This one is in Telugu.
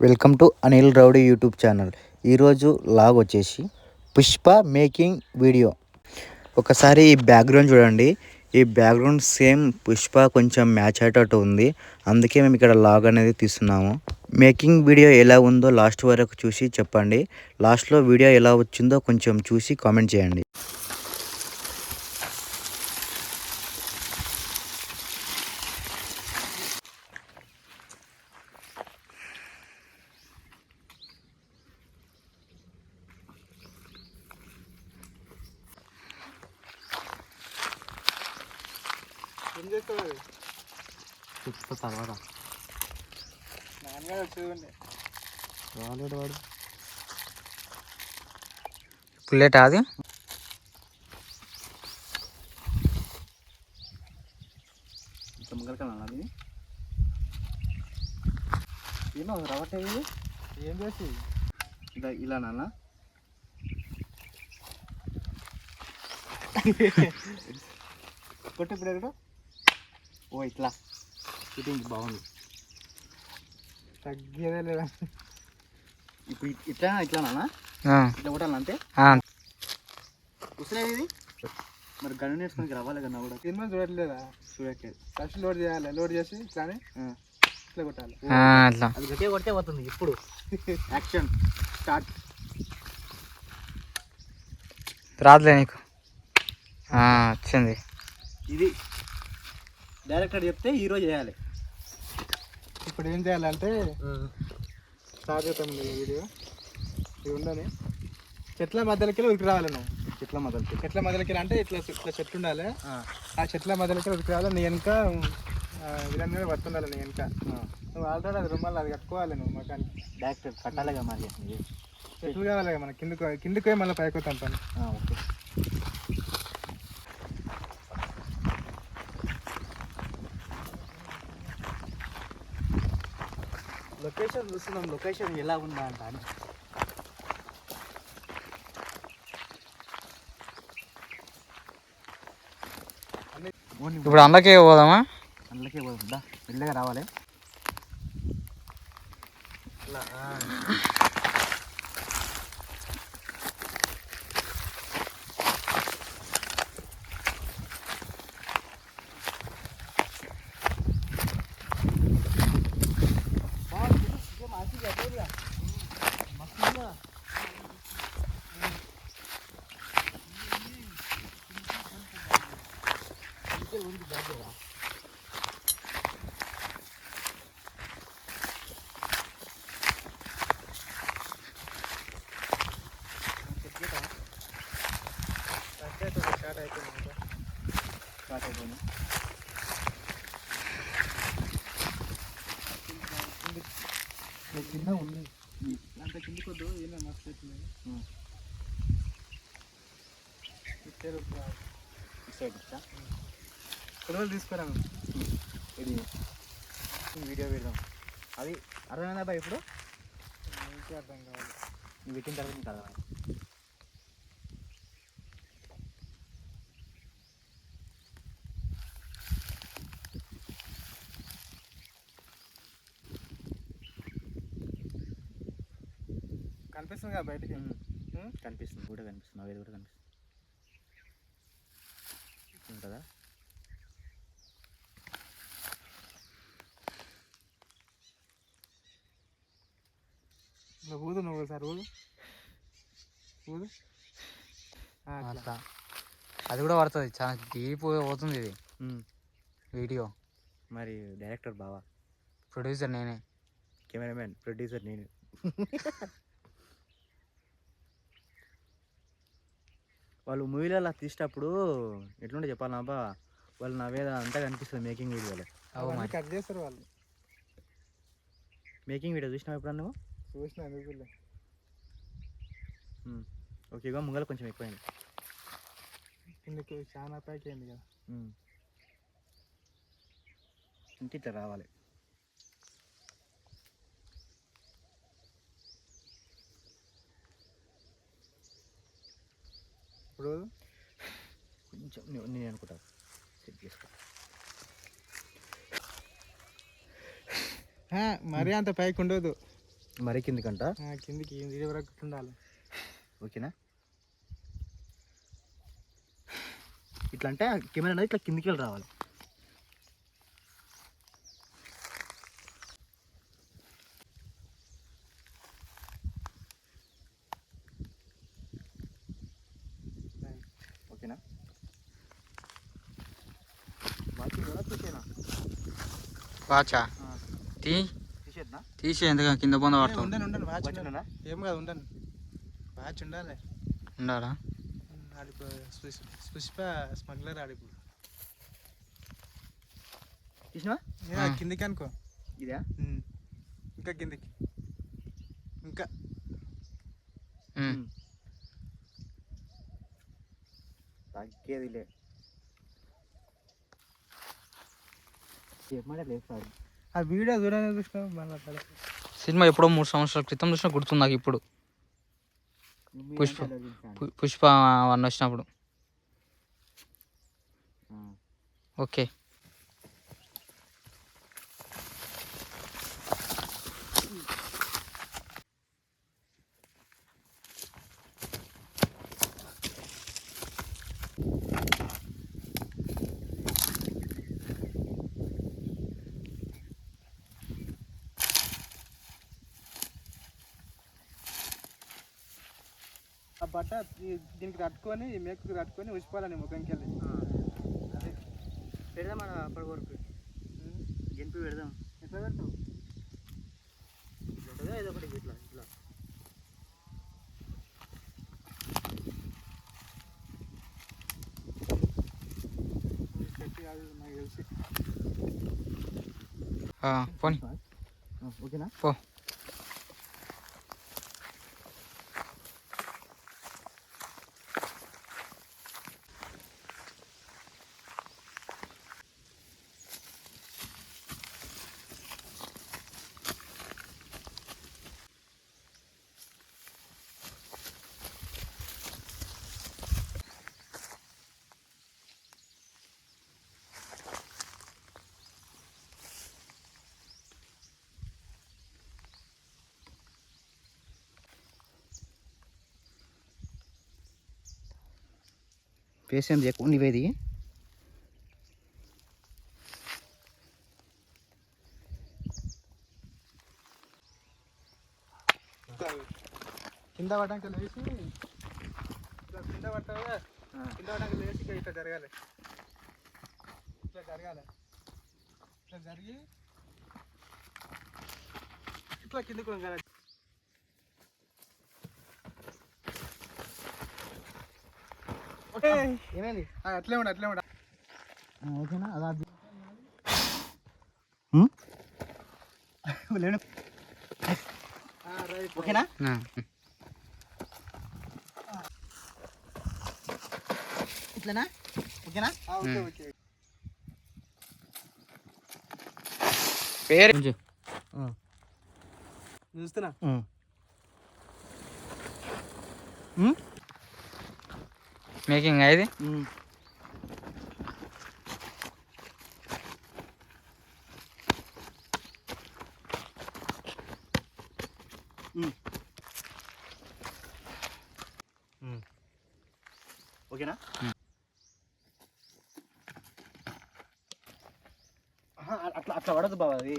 Welcome to Anil rowdy YouTube channel. ఈరోజు లాగ్ వచ్చేసి పుష్ప మేకింగ్ వీడియో. ఒకసారి ఈ బ్యాక్గ్రౌండ్ చూడండి. ఈ బ్యాక్గ్రౌండ్ సేమ్ పుష్ప కొంచెం మ్యాచ్ అయ్యేటట్టు ఉంది. అందుకే మేము ఇక్కడ లాగ్ అనేది తీస్తున్నాము. మేకింగ్ వీడియో ఎలా ఉందో లాస్ట్ వరకు చూసి చెప్పండి. లాస్ట్లో వీడియో ఎలా వచ్చిందో కొంచెం చూసి కామెంట్ చేయండి. ఏం చేస్తావు? చెప్తా తర్వాత. నాన్నగారు వచ్చేదండి రాలేడు వాడు. పుల్లెట్ అది అది ఏమో రావట్లేదు. ఏం చేసి ఇలా నాన్న కొట్టి ఇప్పుడు ఎక్కడ? ఓ ఇట్లా ఫిట్టింగ్ బాగుంది. తగ్గేదే లేదా? ఇప్పుడు ఇట్లా నాన్న ఇట్లా కొట్టాలి అంతే. ఉసిరే ఇది మరి గన్ను నేర్చుకుని రావాలి కదా కూడా. సినిమా చూడట్లేదా? చూడట్లేదు. ఫస్ట్ లోడ్ చేయాలి. లోడ్ చేసి ఇట్లానే ఇట్లా కొట్టాలి. అట్లా అది గట్టిగా కొడితే పోతుంది. ఇప్పుడు యాక్షన్ స్టార్ట్. రాదులే నీకు వచ్చింది. ఇది డైరెక్టర్ చెప్తే హీరో చేయాలి. ఇప్పుడు ఏం చేయాలంటే స్టార్ట్ చేద్దాం వీడియో. ఇది ఉండని చెట్ల మధ్యలోకి ఉరికి రావాలి. నువ్వు చెట్ల మధ్యలోకి అంటే ఇట్లా చెట్లు ఉండాలి. ఆ చెట్ల మధ్యలోకి ఉరికి రావాలి. నీ వెనక విలన్ మీద పడుతుండాలి. నీ వెనక నువ్వు ఆల్రెడీ అది రుమాలి, అది కట్టుకోవాలి. నువ్వు మకానికి డైరెక్టర్ కట్టాలిగా మరి. చెట్లు కావాలి మన కిందకి పోయి మళ్ళీ పైకి వస్తాం పని. ఓకే. లొకేషన్ చూస్తున్నాం. లొకేషన్ ఎలా ఉందా అంట అని. ఇప్పుడు అందుకే పోదామా? అందుకే పోదా మెల్లగా రావాలి. కింద ఉంది అంత కిందికి వద్దు. ఏమే మస్తు అవుతుంది. కొలవలు తీసుకురాను. ఇది వీడియో పెడదాం. అది అర్థమైందా బాయ్? ఇప్పుడు ఇంకే అర్థం కావాలి. నువ్వు పెట్టిన తర్వాత నీకు అర్థమైంది. కనిపిస్తుంది కదా బయటికి? కనిపిస్తుంది కూడా కనిపిస్తుంది. అవి కూడా కనిపిస్తుంది కదా. ఊదు నువ్వు సార్ ఊదు ఊదు. అట్లా అది కూడా పడుతుంది. చాలా డీప్ పోతుంది ఇది వీడియో. మరి డైరెక్టర్ బావా, ప్రొడ్యూసర్ నేనే, కెమెరామెన్ ప్రొడ్యూసర్ నేను. వాళ్ళు మూవీలలో తీసేటప్పుడు ఎట్లుంటే చెప్పాలి అబ్బా, వాళ్ళు నవ్వేద అంతా కనిపిస్తుంది మేకింగ్ వీడియోలో. కట్ చేస్తారు వాళ్ళు. మేకింగ్ వీడియో చూసినావు ఎప్పుడన్నా నువ్వు? చూసిన ఎందుకులే. ఓకేగా ముంగల కొంచెం ఎక్కువైంది. కిందకి చాలా ప్యాక్ అయింది కదా. ఇంక ఇట్లా రావాలి. ఇప్పుడు కొంచెం నేను అనుకుంటా సెట్ చేసుకో. మరీ అంత పైకి ఉండదు. మరి కిందికంట కిందికి ఇది వరకు ఉండాలి. ఓకేనా? ఇట్లా అంటే కెమెరా అనేది ఇట్లా కిందికి వెళ్ళి రావాలి. ఓకేనా? వాచా తీసే ఎందుకు కింద పొంద పడతాం. ఉండను వాచ్ ఉండనా? ఏం కాదు ఉండను, వాచ్ ఉండాలి. ఉండాలా? ఆడిపో పుష్ప స్మగ్లర్ ఆడిపో. తీసినా కిందికి అనుకో. ఇదా? ఇంకా కిందికి, ఇంకా తగ్గేదిలే. ఆ వీడియో దూరంగా చూసినావు మళ్ళీ అక్కడ. సినిమా ఎప్పుడో 3 సంవత్సరాల క్రితం చూసినా గుర్తుంది నాకు ఇప్పుడు. పుష్ప 1 వచ్చినప్పుడు. ఓకే. ఆ బట్ట దీనికి కట్టుకొని, మేకుకి కట్టుకొని ఉసిపోవాలని ముఖంకి వెళ్ళి. అదే పెడదాం అప్పటి వరకు. గెంపి పెడదాం. ఎట్లా పెడతావు? ఇట్లా ఏదో ఒకటి ఇట్లా ఇట్లా. పెట్టి కాదు నాకు తెలిసి. పోనీ ఓకేనా? పో. పేషెంట్ ఎక్కువ నీవేది. కింద పడ్డాక లేచి ఇట్లా కింద పట్టాలి. కింద పడ్డాక లేచి ఇట్లా జరగాలి. ఇట్లా జరగాలి. ఇట్లా జరిగి ఇట్లా కిందకు వంగాలి. ఏమైంది? అట్లే ఉండ, అట్లే ఉండ. ఓకేనా? అలా రైట్. ఓకేనా? ఇట్లనా? ఓకేనా? Okay okay. పేరు చూస్తున్నా. మేకింగ్ ఇది. ఓకేనా? అట్లా అట్లా పడదు బావ. అది